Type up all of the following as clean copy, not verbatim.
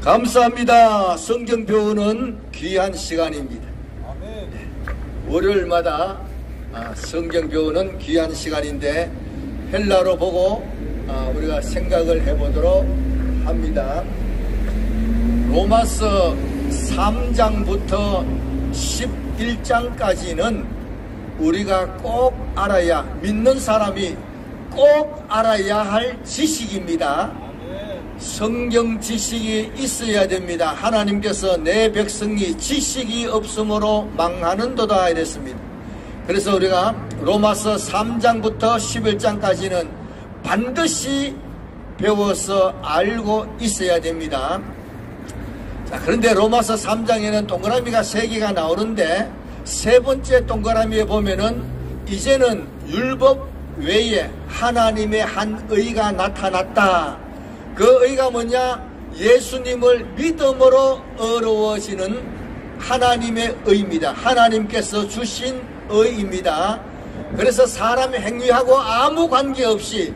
감사합니다. 성경 배우는 귀한 시간입니다. 월요일마다 성경 배우는 귀한 시간인데 헬라로 보고 우리가 생각을 해보도록 합니다. 로마서 3장부터 11장까지는 우리가 꼭 알아야, 믿는 사람이 꼭 알아야 할 지식입니다. 성경 지식이 있어야 됩니다. 하나님께서 내 백성이 지식이 없으므로 망하는도다 이랬습니다. 그래서 우리가 로마서 3장부터 11장까지는 반드시 배워서 알고 있어야 됩니다. 자, 그런데 로마서 3장에는 동그라미가 3개가 나오는데 세 번째 동그라미에 보면은 이제는 율법 외에 하나님의 한 의가 나타났다. 그 의가 뭐냐? 예수님을 믿음으로 어려워지는 하나님의 의입니다. 하나님께서 주신 의입니다. 그래서 사람의 행위하고 아무 관계없이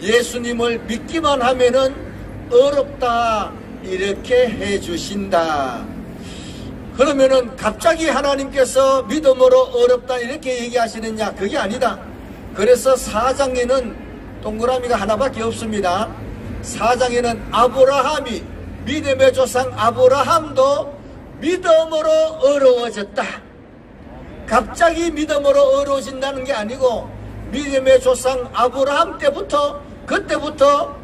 예수님을 믿기만 하면은 어렵다 이렇게 해주신다. 그러면은 갑자기 하나님께서 믿음으로 어렵다 이렇게 얘기하시느냐? 그게 아니다. 그래서 4장에는 동그라미가 하나밖에 없습니다. 4장에는 아브라함이, 믿음의 조상 아브라함도 믿음으로 어려워졌다. 갑자기 믿음으로 어려워진다는 게 아니고 믿음의 조상 아브라함 때부터, 그때부터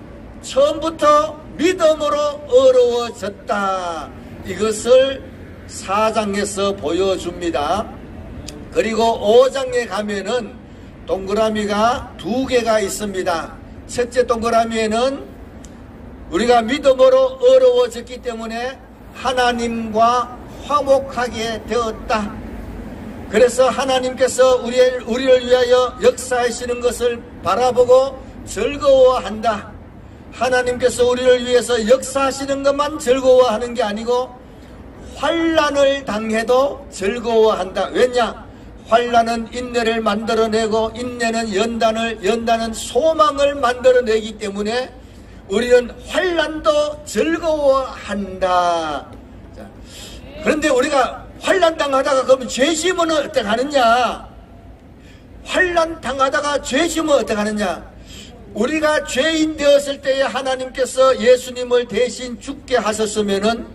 처음부터 믿음으로 어려워졌다. 이것을 4장에서 보여줍니다. 그리고 5장에 가면은 동그라미가 2개가 있습니다. 첫째 동그라미에는 우리가 믿음으로 어려워졌기 때문에 하나님과 화목하게 되었다. 그래서 하나님께서 우리를 위하여 역사하시는 것을 바라보고 즐거워한다. 하나님께서 우리를 위해서 역사하시는 것만 즐거워하는 게 아니고 환난을 당해도 즐거워한다. 왜냐? 환난은 인내를 만들어내고 인내는 연단은 소망을 만들어내기 때문에 우리는 환난도 즐거워한다. 자, 그런데 우리가 환난 당하다가 그러면 죄짐은 어떻게 하느냐? 환난 당하다가 죄짐은 어떻게 하느냐? 우리가 죄인 되었을 때에 하나님께서 예수님을 대신 죽게 하셨으면은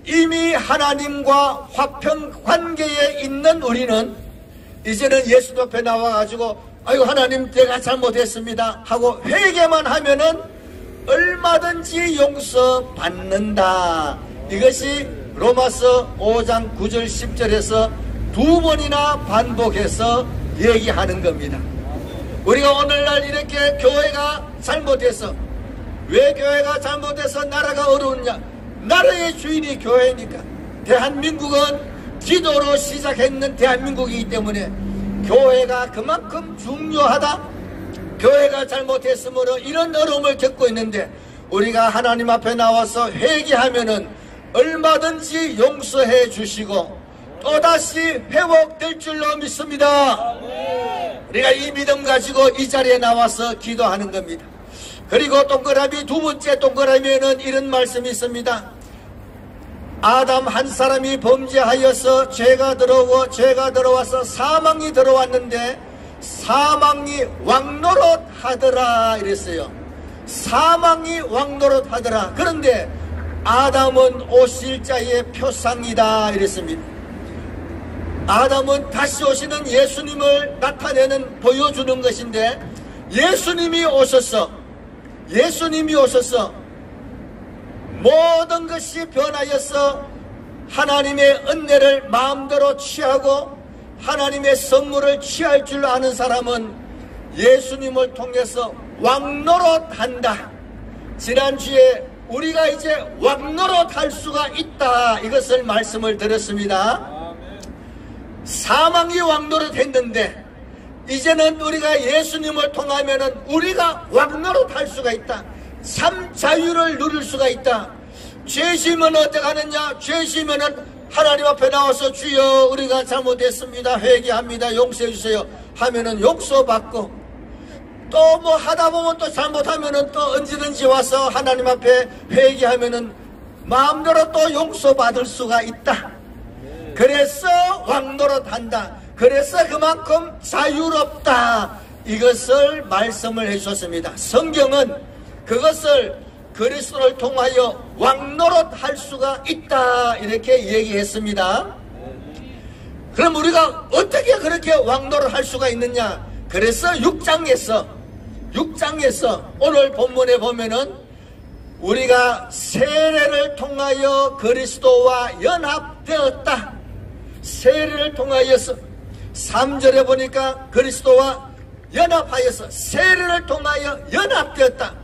이미 하나님과 화평 관계에 있는 우리는 이제는 예수 앞에 나와가지고 아이고 하나님 제가 잘못했습니다 하고 회개만 하면은 얼마든지 용서받는다. 이것이 로마서 5장 9절 10절에서 2번이나 반복해서 얘기하는 겁니다. 우리가 오늘날 이렇게 교회가 잘못해서, 왜 교회가 잘못해서 나라가 어려웠냐? 나라의 주인이 교회니까. 대한민국은 기도로 시작했는 대한민국이기 때문에 교회가 그만큼 중요하다. 교회가 잘못했으므로 이런 어려움을 겪고 있는데 우리가 하나님 앞에 나와서 회개하면은 얼마든지 용서해 주시고 또다시 회복될 줄로 믿습니다. 우리가 이 믿음 가지고 이 자리에 나와서 기도하는 겁니다. 그리고 동그라미, 두 번째 동그라미에는 이런 말씀이 있습니다. 아담 한 사람이 범죄하여서 죄가 들어와서 사망이 들어왔는데 사망이 왕노릇하더라 이랬어요. 사망이 왕노릇하더라. 그런데 아담은 오실 자의 표상이다 이랬습니다. 아담은 다시 오시는 예수님을 나타내는, 보여주는 것인데 예수님이 오셔서 모든 것이 변하여서 하나님의 은혜를 마음대로 취하고 하나님의 선물을 취할 줄 아는 사람은 예수님을 통해서 왕노릇한다. 지난주에 우리가 이제 왕노릇할 수가 있다. 이것을 말씀을 드렸습니다. 사망이 왕노릇했는데 이제는 우리가 예수님을 통하면은 우리가 왕노릇할 수가 있다. 참 자유를 누릴 수가 있다. 죄심은 어떻게 하느냐? 죄심은 하나님 앞에 나와서 주여 우리가 잘못했습니다. 회개합니다. 용서해 주세요 하면은 용서받고, 또 뭐 하다 보면 또 잘못하면은 또 언제든지 와서 하나님 앞에 회개하면은 마음대로 또 용서받을 수가 있다. 그래서 왕노릇한다. 그래서 그만큼 자유롭다. 이것을 말씀을 해주셨습니다. 성경은 그것을 그리스도를 통하여 왕노릇할 수가 있다. 이렇게 얘기했습니다. 그럼 우리가 어떻게 그렇게 왕노릇할 수가 있느냐? 그래서 6장에서 오늘 본문에 보면은 우리가 세례를 통하여 그리스도와 연합되었다. 세례를 통하여서 3절에 보니까 그리스도와 연합하여서 세례를 통하여 연합되었다.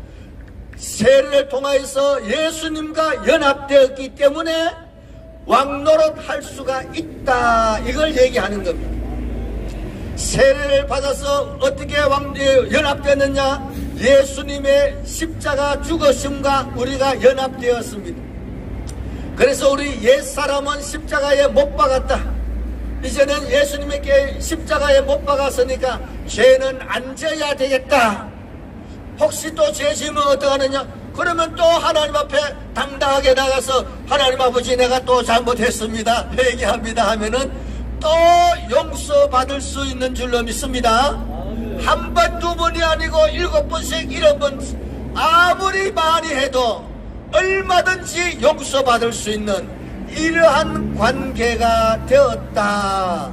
세례를 통하여서 예수님과 연합되었기 때문에 왕노릇할 수가 있다. 이걸 얘기하는 겁니다. 세례를 받아서 어떻게 연합되었느냐? 예수님의 십자가 죽으심과 우리가 연합되었습니다. 그래서 우리 옛사람은 십자가에 못 박았다. 이제는 예수님에게 십자가에 못 박았으니까 죄는 안 져야 되겠다. 혹시 또 죄 지으면 어떡하느냐? 그러면 또 하나님 앞에 당당하게 나가서 하나님 아버지 내가 또 잘못했습니다. 회개합니다 하면은 또 용서받을 수 있는 줄로 믿습니다. 한 번, 두 번이 아니고 7번씩 7번 아무리 많이 해도 얼마든지 용서받을 수 있는 이러한 관계가 되었다.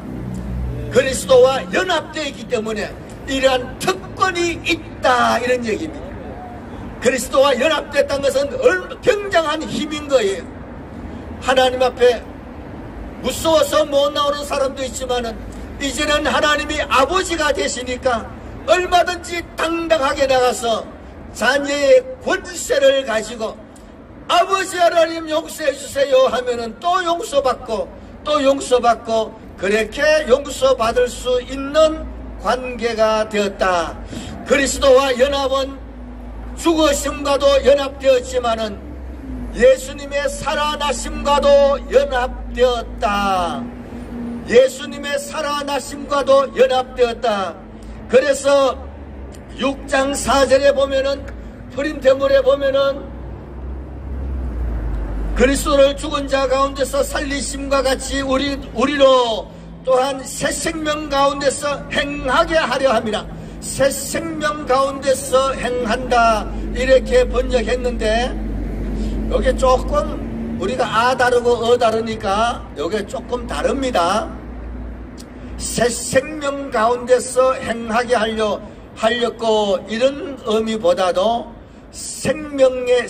그리스도와 연합되어 있기 때문에 이러한 특권이 있다. 이런 얘기입니다. 그리스도와 연합됐다는 것은 굉장한 힘인 거예요. 하나님 앞에 무서워서 못 나오는 사람도 있지만은 이제는 하나님이 아버지가 되시니까 얼마든지 당당하게 나가서 자녀의 권세를 가지고 아버지 하나님 용서해 주세요 하면은 또 용서받고 그렇게 용서받을 수 있는 관계가 되었다. 그리스도와 연합은 죽으심과도 연합되었지만은 예수님의 살아나심과도 연합되었다. 예수님의 살아나심과도 연합되었다. 그래서 6장 4절에 보면은 프린테물에 보면은 그리스도를 죽은 자 가운데서 살리심과 같이 우리로 또한 새 생명 가운데서 행하게 하려 함이라. 새 생명 가운데서 행한다. 이렇게 번역했는데 여기 조금 우리가 아 다르고 어 다르니까 여기 조금 다릅니다. 새 생명 가운데서 행하게 하려고 이런 의미보다도 생명의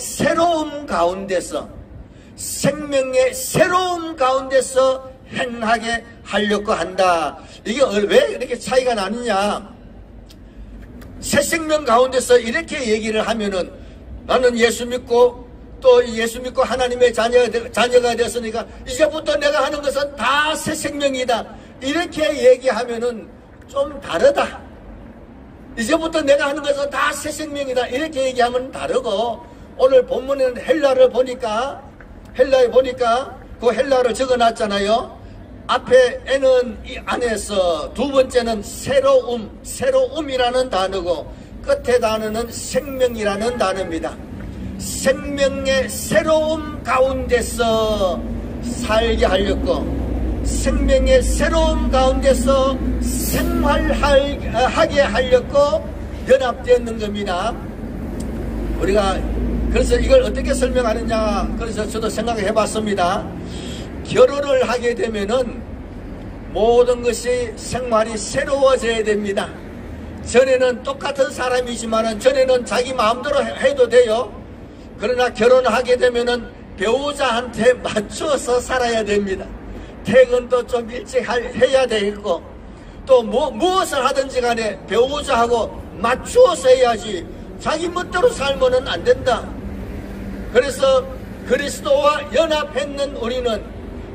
새로움 가운데서 행하게 하려고 한다. 이게 왜 이렇게 차이가 나느냐? 새 생명 가운데서 이렇게 얘기를 하면은 나는 예수 믿고 또 예수 믿고 하나님의 자녀가 되었으니까 이제부터 내가 하는 것은 다 새 생명이다. 이렇게 얘기하면은 좀 다르다. 이제부터 내가 하는 것은 다 새 생명이다. 이렇게 얘기하면 다르고 오늘 본문에는 헬라에 보니까 그 헬라를 적어놨잖아요. 앞에는 이 안에서 두 번째는 새로움이라는 단어고 끝에 단어는 생명이라는 단어입니다. 생명의 새로움 가운데서 살게 하려고 생명의 새로움 가운데서 생활하게 하려고 연합되었는 겁니다. 우리가 그래서 이걸 어떻게 설명하느냐, 그래서 저도 생각해 봤습니다. 결혼을 하게 되면은 모든 것이 생활이 새로워져야 됩니다. 전에는 똑같은 사람이지만은 전에는 자기 마음대로 해도 돼요. 그러나 결혼하게 되면은 배우자한테 맞춰서 살아야 됩니다. 퇴근도 좀 일찍 해야 되겠고 또 무엇을 하든지 간에 배우자하고 맞추어서 해야지 자기 멋대로 살면은 안 된다. 그래서 그리스도와 연합했는 우리는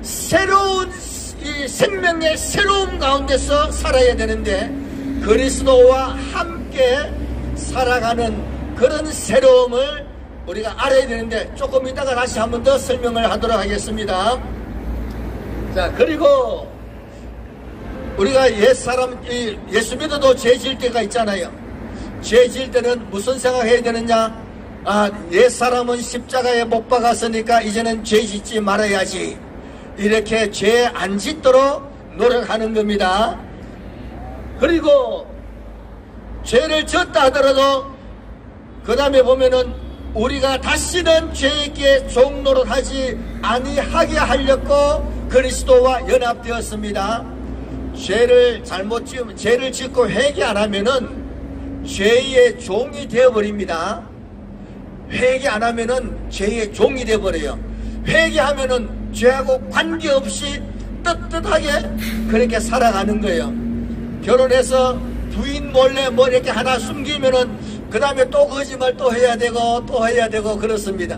새로운 이 생명의 새로움 가운데서 살아야 되는데 그리스도와 함께 살아가는 그런 새로움을 우리가 알아야 되는데 조금 이따가 다시 한 번 더 설명을 하도록 하겠습니다. 자, 그리고 우리가 예수 믿어도 죄 지을 때가 있잖아요. 죄 지을 때는 무슨 생각해야 되느냐? 옛사람은 십자가에 못 박았으니까 이제는 죄 짓지 말아야지, 이렇게 죄 안 짓도록 노력하는 겁니다. 그리고 죄를 졌다 하더라도 그 다음에 보면은 우리가 다시는 죄에게 종노릇하지 아니하게 하려고 그리스도와 연합되었습니다. 죄를 죄를 짓고 회개 안 하면은 죄의 종이 되어버립니다. 회개 안 하면은 죄의 종이 되어버려요. 회개하면은 죄하고 관계없이 떳떳하게 그렇게 살아가는 거예요. 결혼해서 부인 몰래 뭐 이렇게 하나 숨기면은 그 다음에 또 거짓말 또 해야 되고 그렇습니다.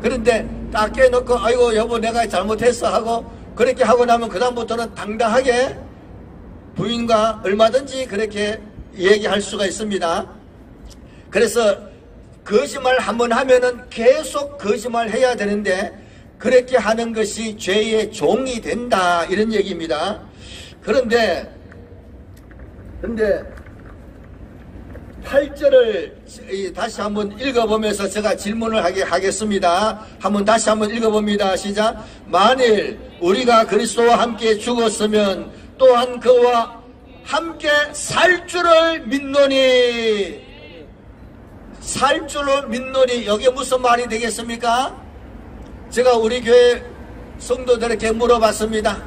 그런데 딱 깨놓고 아이고 여보 내가 잘못했어 하고 그렇게 하고 나면 그 다음부터는 당당하게 부인과 얼마든지 그렇게 얘기할 수가 있습니다. 그래서 거짓말 한번 하면은 계속 거짓말 해야 되는데 그렇게 하는 것이 죄의 종이 된다, 이런 얘기입니다. 그런데 8절을 다시 한번 읽어보면서 제가 질문을 하겠습니다. 다시 한번 읽어봅니다. 시작. 만일 우리가 그리스도와 함께 죽었으면 또한 그와 함께 살 줄을 믿노니. 살 줄을 믿노니, 여기에 무슨 말이 되겠습니까? 제가 우리 교회 성도들에게 물어봤습니다.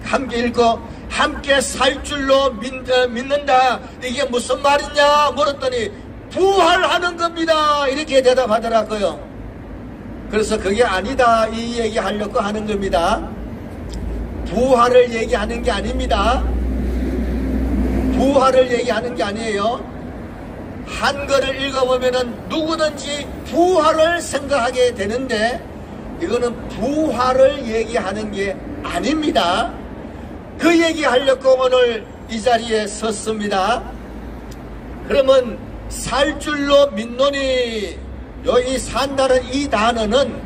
함께 읽고 함께 살 줄로 믿는다, 이게 무슨 말이냐 물었더니 부활하는 겁니다, 이렇게 대답하더라고요. 그래서 그게 아니다, 이 얘기하려고 하는 겁니다. 부활을 얘기하는 게 아닙니다. 부활을 얘기하는 게 아니에요. 한글을 읽어보면은 누구든지 부활을 생각하게 되는데 이거는 부활을 얘기하는 게 아닙니다. 그 얘기하려고 오늘 이 자리에 섰습니다. 그러면 살 줄로 믿노니, 여기 산다는 이 단어는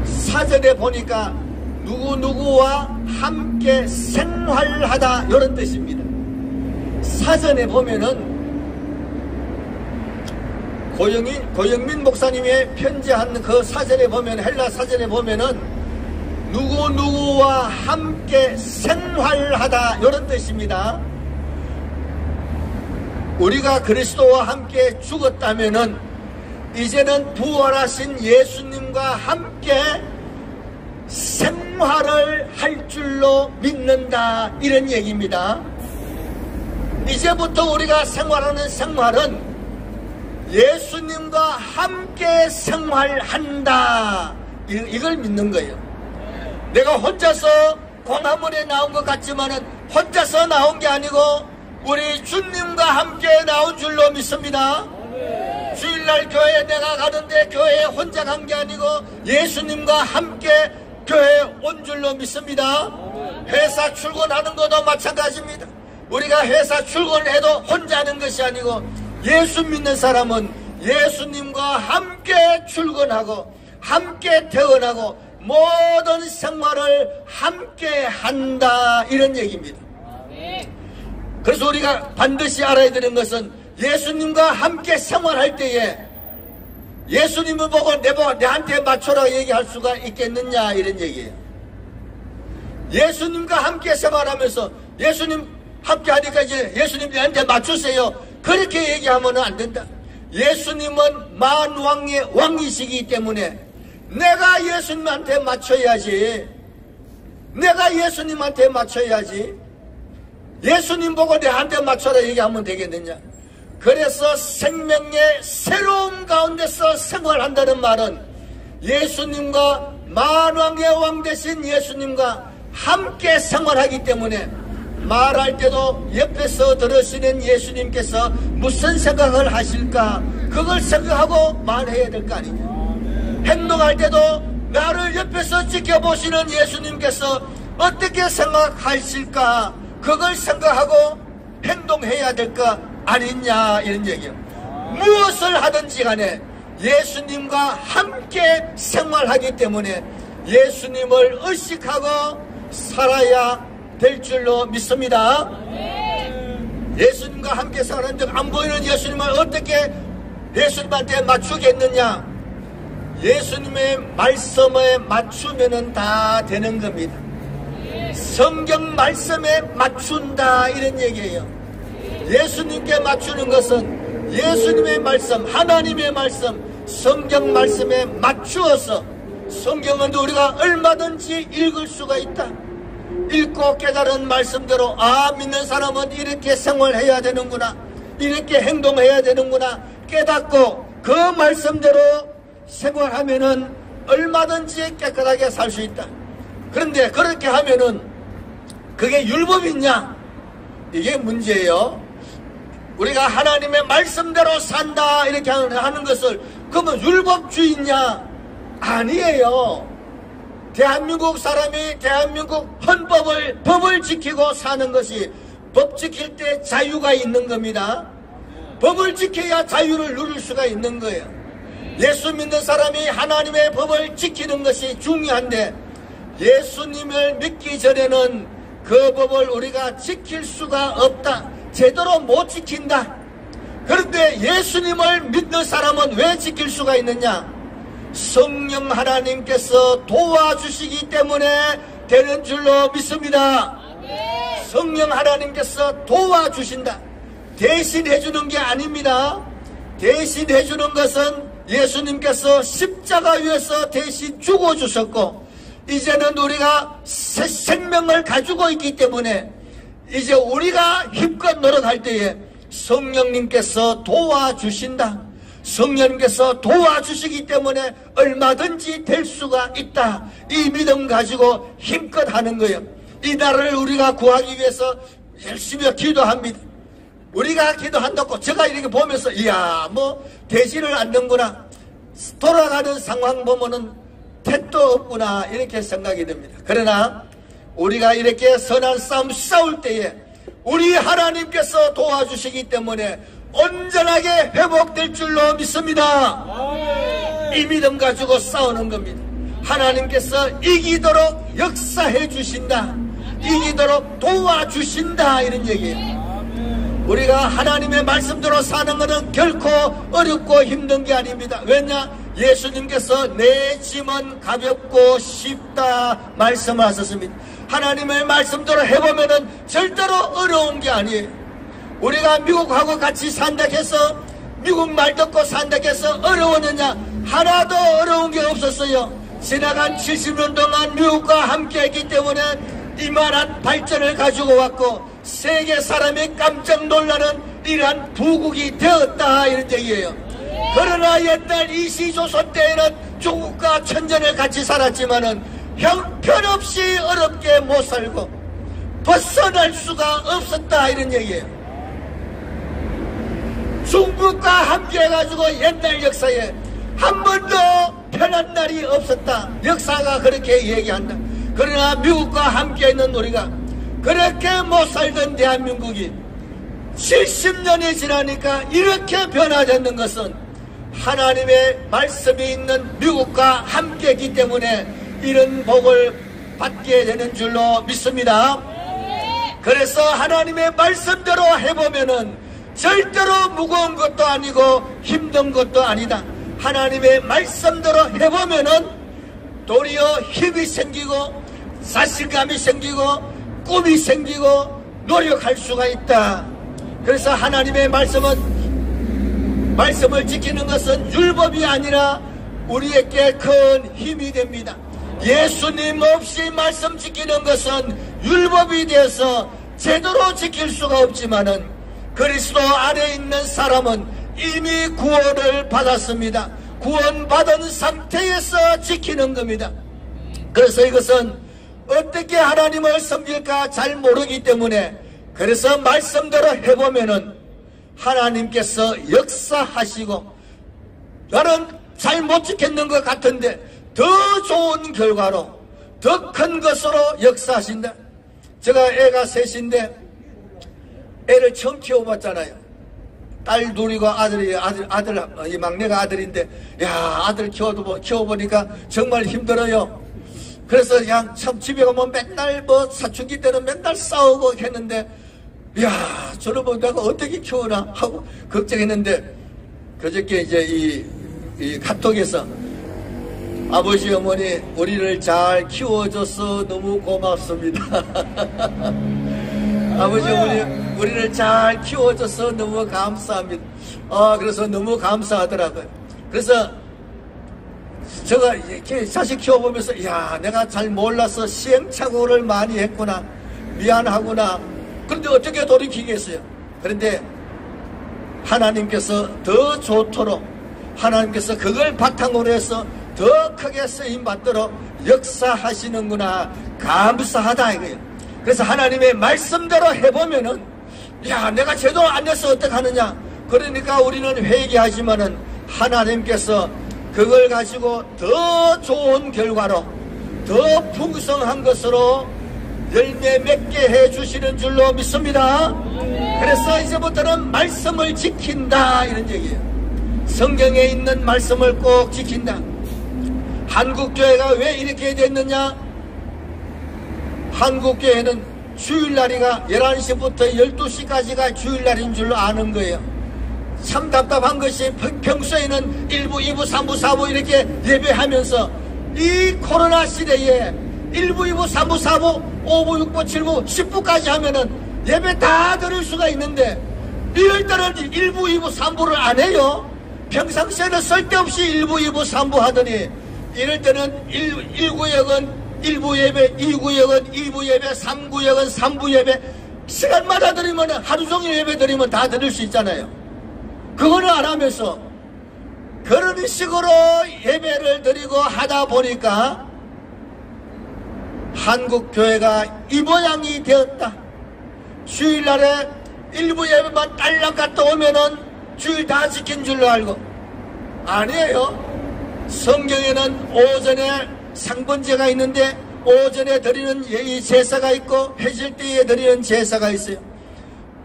사전에 보니까 누구누구와 함께 생활하다, 이런 뜻입니다. 사전에 보면은 고영민 목사님의 편지한 그 사전에 보면, 헬라 사전에 보면은 누구누구와 함께 생활하다, 이런 뜻입니다. 우리가 그리스도와 함께 죽었다면은 이제는 부활하신 예수님과 함께 생활을 할 줄로 믿는다, 이런 얘기입니다. 이제부터 우리가 생활하는 생활은 예수님과 함께 생활한다, 이걸 믿는 거예요. 내가 혼자서 광화문에 나온 것 같지만은 혼자서 나온 게 아니고 우리 주님과 함께 나온 줄로 믿습니다. 주일날 교회에 내가 가는데 교회에 혼자 간 게 아니고 예수님과 함께 교회에 온 줄로 믿습니다. 회사 출근하는 것도 마찬가지입니다. 우리가 회사 출근해도 혼자 하는 것이 아니고 예수 믿는 사람은 예수님과 함께 출근하고 함께 퇴근하고 모든 생활을 함께 한다, 이런 얘기입니다. 그래서 우리가 반드시 알아야 되는 것은 예수님과 함께 생활할 때에 예수님을 보고 내한테 맞춰라 얘기할 수가 있겠느냐, 이런 얘기예요. 예수님과 함께 생활하면서 예수님 함께 하니까 이제 예수님 내한테 맞추세요, 그렇게 얘기하면 안 된다. 예수님은 만왕의 왕이시기 때문에 내가 예수님한테 맞춰야지. 예수님 보고 내한테 맞춰라 얘기하면 되겠느냐. 그래서 생명의 새로운 가운데서 생활한다는 말은 예수님과 만왕의 왕 되신 예수님과 함께 생활하기 때문에 말할 때도 옆에서 들으시는 예수님께서 무슨 생각을 하실까, 그걸 생각하고 말해야 될 거 아니냐. 행동할 때도 나를 옆에서 지켜보시는 예수님께서 어떻게 생각하실까, 그걸 생각하고 행동해야 될 거 아니냐, 이런 얘기예요. 무엇을 하든지 간에 예수님과 함께 생활하기 때문에 예수님을 의식하고 살아야 될 줄로 믿습니다. 예수님과 함께 생활하는데 안 보이는 예수님을 어떻게 예수님한테 맞추겠느냐? 예수님의 말씀에 맞추면은 다 되는 겁니다. 성경 말씀에 맞춘다 이런 얘기예요. 예수님께 맞추는 것은 예수님의 말씀, 하나님의 말씀, 성경 말씀에 맞추어서, 성경은 우리가 얼마든지 읽을 수가 있다. 읽고 깨달은 말씀대로 믿는 사람은 이렇게 생활해야 되는구나, 이렇게 행동해야 되는구나 깨닫고 그 말씀대로 생활하면은 얼마든지 깨끗하게 살 수 있다. 그런데 그렇게 하면은 그게 율법이냐? 이게 문제예요. 우리가 하나님의 말씀대로 산다 이렇게 하는 것을 그러면 율법주의냐? 아니에요. 대한민국 사람이 대한민국 법을 지키고 사는 것이, 법 지킬 때 자유가 있는 겁니다. 법을 지켜야 자유를 누릴 수가 있는 거예요. 예수 믿는 사람이 하나님의 법을 지키는 것이 중요한데, 예수님을 믿기 전에는 그 법을 우리가 지킬 수가 없다. 제대로 못 지킨다. 그런데 예수님을 믿는 사람은 왜 지킬 수가 있느냐? 성령 하나님께서 도와주시기 때문에 되는 줄로 믿습니다. 성령 하나님께서 도와주신다. 대신 해주는 게 아닙니다. 대신 해주는 것은 예수님께서 십자가 위에서 대신 죽어주셨고, 이제는 우리가 새 생명을 가지고 있기 때문에 이제 우리가 힘껏 노력할 때에 성령님께서 도와주신다. 성령님께서 도와주시기 때문에 얼마든지 될 수가 있다. 이 믿음 가지고 힘껏 하는 거예요. 이 나라를 우리가 구하기 위해서 열심히 기도합니다. 우리가 기도한다고 제가 이렇게 보면서 이야 뭐 되지를 않는구나, 돌아가는 상황 보면은 택도 없구나 이렇게 생각이 듭니다. 그러나 우리가 이렇게 선한 싸움 싸울 때에 우리 하나님께서 도와주시기 때문에 온전하게 회복될 줄로 믿습니다. 이 믿음 가지고 싸우는 겁니다. 하나님께서 이기도록 역사해 주신다. 이기도록 도와주신다 이런 얘기예요. 우리가 하나님의 말씀대로 사는 것은 결코 어렵고 힘든 게 아닙니다. 왜냐? 예수님께서 내 짐은 가볍고 쉽다 말씀하셨습니다. 하나님의 말씀대로 해보면은 절대로 어려운 게 아니에요. 우리가 미국하고 같이 산다 해서, 미국 말 듣고 산다 해서 어려웠느냐? 하나도 어려운 게 없었어요. 지나간 70년 동안 미국과 함께 했기 때문에 이만한 발전을 가지고 왔고, 세계 사람이 깜짝 놀라는 이러한 부국이 되었다 이런 얘기예요. 그러나 옛날 이시조선 때에는 중국과 천년을 같이 살았지만은 형편없이 어렵게 못 살고 벗어날 수가 없었다 이런 얘기예요. 중국과 함께 해가지고 옛날 역사에 한 번도 편한 날이 없었다. 역사가 그렇게 얘기한다. 그러나 미국과 함께 있는 우리가 그렇게 못 살던 대한민국이 70년이 지나니까 이렇게 변화되는 것은 하나님의 말씀이 있는 미국과 함께 있기 때문에 이런 복을 받게 되는 줄로 믿습니다. 그래서 하나님의 말씀대로 해보면은 절대로 무거운 것도 아니고 힘든 것도 아니다. 하나님의 말씀대로 해보면은 도리어 힘이 생기고 자신감이 생기고 꿈이 생기고 노력할 수가 있다. 그래서 하나님의 말씀을 지키는 것은 율법이 아니라 우리에게 큰 힘이 됩니다. 예수님 없이 말씀 지키는 것은 율법이 되어서 제대로 지킬 수가 없지만은 그리스도 안에 있는 사람은 이미 구원을 받았습니다. 구원받은 상태에서 지키는 겁니다. 그래서 이것은 어떻게 하나님을 섬길까 잘 모르기 때문에, 그래서 말씀대로 해보면은 하나님께서 역사하시고, 나는 잘 못 지켰는 것 같은데 더 좋은 결과로 더 큰 것으로 역사하신다. 제가 애가 셋인데 애를 처음 키워봤잖아요. 딸 둘이고 이 막내가 아들인데, 야, 아들 키워보니까 정말 힘들어요. 그래서 그냥 참 집에 가면 맨날 뭐 사춘기 때는 맨날 싸우고 했는데, 야, 저놈은 내가 어떻게 키우나 하고 걱정했는데, 그저께 이제 이 카톡에서 아버지 어머니 우리를 잘 키워줘서 너무 고맙습니다. 아버지 어머니 우리를 잘 키워줘서 너무 감사합니다. 그래서 너무 감사하더라고요. 그래서 제가 이렇게 자식 키워보면서 야 내가 잘 몰라서 시행착오를 많이 했구나, 미안하구나. 그런데 어떻게 돌이키겠어요? 그런데 하나님께서 더 좋도록, 하나님께서 그걸 바탕으로 해서 더 크게 쓰임받도록 역사하시는구나, 감사하다 이거예요. 그래서 하나님의 말씀대로 해보면은 야 내가 제대로 안 해서 어떡하느냐, 그러니까 우리는 회개하지만은 하나님께서 그걸 가지고 더 좋은 결과로, 더 풍성한 것으로 열매 맺게 해주시는 줄로 믿습니다. 그래서 이제부터는 말씀을 지킨다 이런 얘기예요. 성경에 있는 말씀을 꼭 지킨다. 한국교회가 왜 이렇게 됐느냐? 한국교회는 주일날이가 11시부터 12시까지가 주일날인 줄로 아는 거예요. 참 답답한 것이 평소에는 1부, 2부, 3부, 4부 이렇게 예배하면서 이 코로나 시대에 1부, 2부, 3부, 4부, 5부, 6부, 7부, 10부까지 하면은 예배 다 드릴 수가 있는데 이럴 때는 1부, 2부, 3부를 안 해요. 평상시에는 쓸데없이 1부, 2부, 3부 하더니 이럴 때는 1구역은 1부 예배, 2구역은 2부 예배, 3구역은 3부 예배, 시간마다 드리면 하루 종일 예배 드리면 다 드릴 수 있잖아요. 그거를 안 하면서 그런 식으로 예배를 드리고 하다 보니까 한국교회가 이 모양이 되었다. 주일날에 일부 예배만 딸랑 갔다 오면은 주일 다 지킨 줄로 알고, 아니에요. 성경에는 오전에 상번제가 있는데 오전에 드리는 제사가 있고 해질 때에 드리는 제사가 있어요.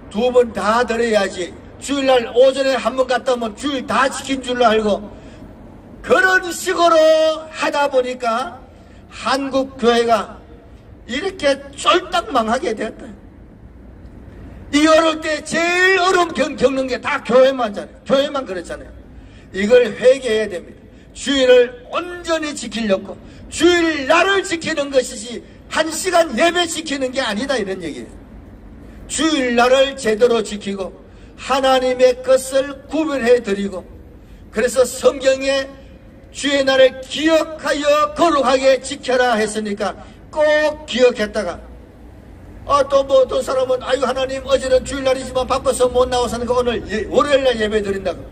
두 번 다 드려야지. 주일날 오전에 한 번 갔다 오면 주일 다 지킨 줄로 알고, 그런 식으로 하다 보니까 한국교회가 이렇게 쫄딱 망하게 되었다. 이 어려울 때 제일 어려움 겪는 게 다 교회만잖아요. 교회만 그렇잖아요. 이걸 회개해야 됩니다. 주일을 온전히 지키려고, 주일날을 지키는 것이지 1시간 예배 지키는 게 아니다 이런 얘기예요. 주일날을 제대로 지키고 하나님의 것을 구별해 드리고, 그래서 성경에 주의 날을 기억하여 거룩하게 지켜라 했으니까 꼭 기억했다가 또 어떤 사람은 아유 하나님 어제는 주일날이지만 바빠서 못 나와서니까 오늘 월요일날 예배 드린다고.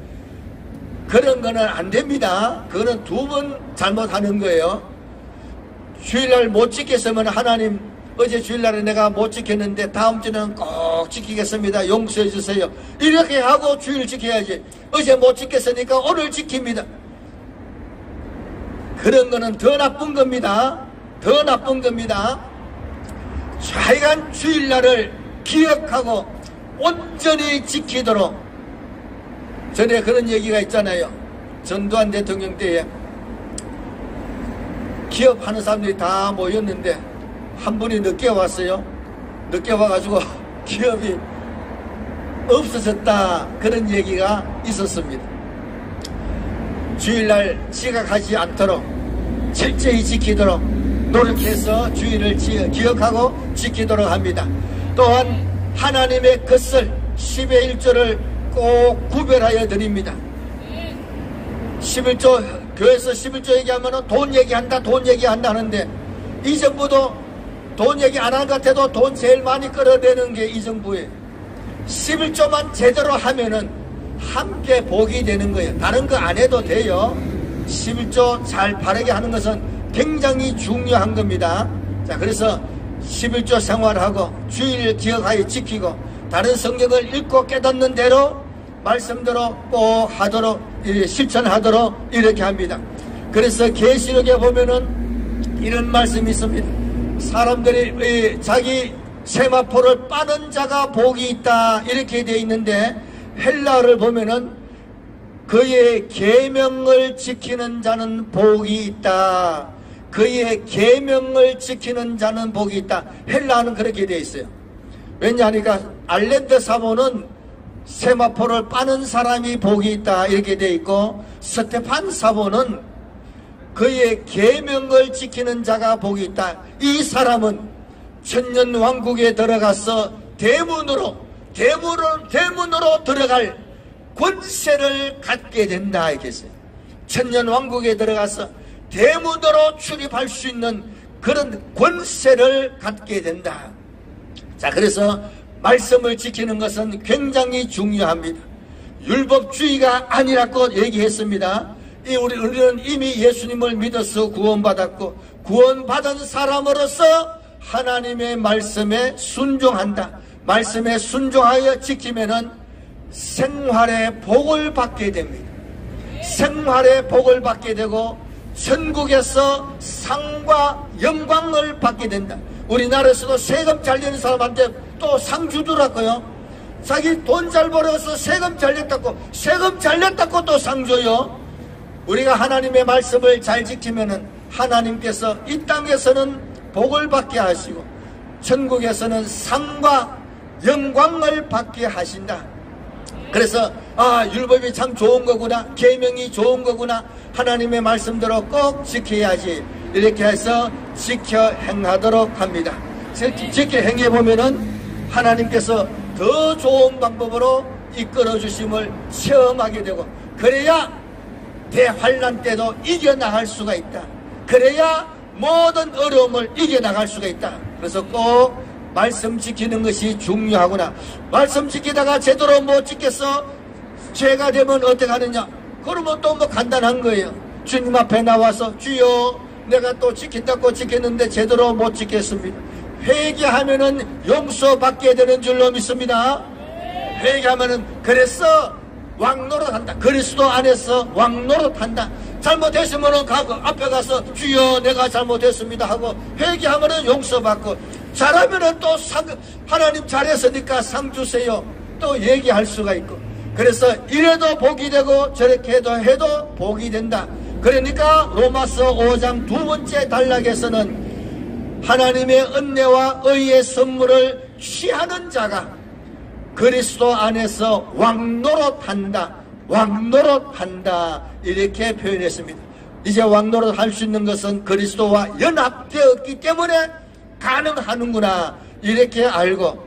그런 거는 안 됩니다. 그거는 두 번 잘못하는 거예요. 주일날 못 지켰으면 하나님 어제 주일날에 내가 못 지켰는데 다음 주는 꼭 지키겠습니다. 용서해 주세요. 이렇게 하고 주일 지켜야지. 어제 못 지켰으니까 오늘 지킵니다. 그런 거는 더 나쁜 겁니다. 더 나쁜 겁니다. 좌이간 주일날을 기억하고 온전히 지키도록. 전에 그런 얘기가 있잖아요. 전두환 대통령 때에 기업하는 사람들이 다 모였는데 한 분이 늦게 왔어요. 늦게 와가지고 기업이 없어졌다, 그런 얘기가 있었습니다. 주일날 지각하지 않도록 철저히 지키도록 노력해서 주일을 기억하고 지키도록 합니다. 또한 하나님의 것을 10의 1조를 꼭 구별하여 드립니다. 11조, 교회에서 11조 얘기하면 돈 얘기한다 돈 얘기한다 하는데, 이 정부도 돈 얘기 안 한 것 같아도 돈 제일 많이 끌어내는 게 이 정부예요. 11조만 제대로 하면은 함께 복이 되는 거예요. 다른 거 안 해도 돼요. 11조 잘 바르게 하는 것은 굉장히 중요한 겁니다. 자, 그래서 11조 생활하고 주일 기억하여 지키고 다른 성경을 읽고 깨닫는 대로 말씀대로 꼭 하도록, 실천하도록 이렇게 합니다. 그래서 계시록에 보면은 이런 말씀이 있습니다. 사람들이 자기 세마포를 빠는 자가 복이 있다 이렇게 되어 있는데, 헬라어를 보면은 그의 계명을 지키는 자는 복이 있다. 그의 계명을 지키는 자는 복이 있다. 헬라어는 그렇게 되어 있어요. 왜냐하니까 알렌드 사모는 세마포를 빠는 사람이 복이 있다 이렇게 되어 있고, 스테판 사도는 그의 계명을 지키는 자가 복이 있다. 이 사람은 천년 왕국에 들어가서 대문으로 들어갈 권세를 갖게 된다 이렇게 했어요. 천년 왕국에 들어가서 대문으로 출입할 수 있는 그런 권세를 갖게 된다. 자, 그래서 말씀을 지키는 것은 굉장히 중요합니다. 율법주의가 아니라고 얘기했습니다. 우리는 이미 예수님을 믿어서 구원받았고, 구원받은 사람으로서 하나님의 말씀에 순종한다. 말씀에 순종하여 지키면은 생활의 복을 받게 됩니다. 생활의 복을 받게 되고 천국에서 상과 영광을 받게 된다. 우리나라에서도 세금 잘 내는 사람한테 또 상 주더라고요. 자기 돈 잘 벌어서 세금 잘 냈다고 또 상 줘요. 우리가 하나님의 말씀을 잘 지키면은 하나님께서 이 땅에서는 복을 받게 하시고 천국에서는 상과 영광을 받게 하신다. 그래서 율법이 참 좋은 거구나, 계명이 좋은 거구나, 하나님의 말씀대로 꼭 지켜야지, 이렇게 해서 지켜 행하도록 합니다. 지켜 행해 보면은 하나님께서 더 좋은 방법으로 이끌어 주심을 체험하게 되고, 그래야 대환난 때도 이겨나갈 수가 있다. 그래야 모든 어려움을 이겨나갈 수가 있다. 그래서 꼭 말씀 지키는 것이 중요하구나. 말씀 지키다가 제대로 못 지켜서 죄가 되면 어떻게 하느냐? 그러면 또 뭐 간단한 거예요. 주님 앞에 나와서 주여 내가 또 지킨다고 지켰는데 제대로 못 지켰습니다. 회개하면은 용서받게 되는 줄로 믿습니다. 회개하면은 그래서 왕노릇한다. 그리스도 안에서 왕노릇한다. 잘못했으면은 앞에 가서 주여 내가 잘못했습니다 하고 회개하면은 용서받고, 잘하면은 또 하나님 잘했으니까 상 주세요 또 얘기할 수가 있고, 그래서 이래도 복이 되고 저렇게 해도 복이 된다. 그러니까 로마서 5장 2번째 단락에서는 하나님의 은혜와 의의 선물을 취하는 자가 그리스도 안에서 왕노릇한다 이렇게 표현했습니다. 이제 왕노릇 할 수 있는 것은 그리스도와 연합되었기 때문에 가능하는구나 이렇게 알고,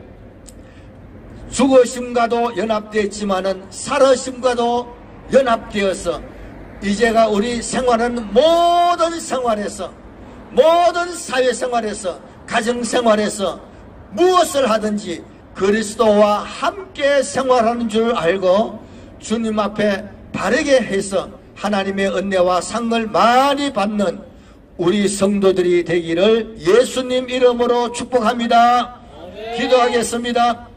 죽으심과도 연합되었지만은 살아심과도 연합되어서 이제가 우리 생활하는 모든 생활에서, 모든 사회생활에서, 가정생활에서 무엇을 하든지 그리스도와 함께 생활하는 줄 알고 주님 앞에 바르게 해서 하나님의 은혜와 상을 많이 받는 우리 성도들이 되기를 예수님 이름으로 축복합니다. 기도하겠습니다.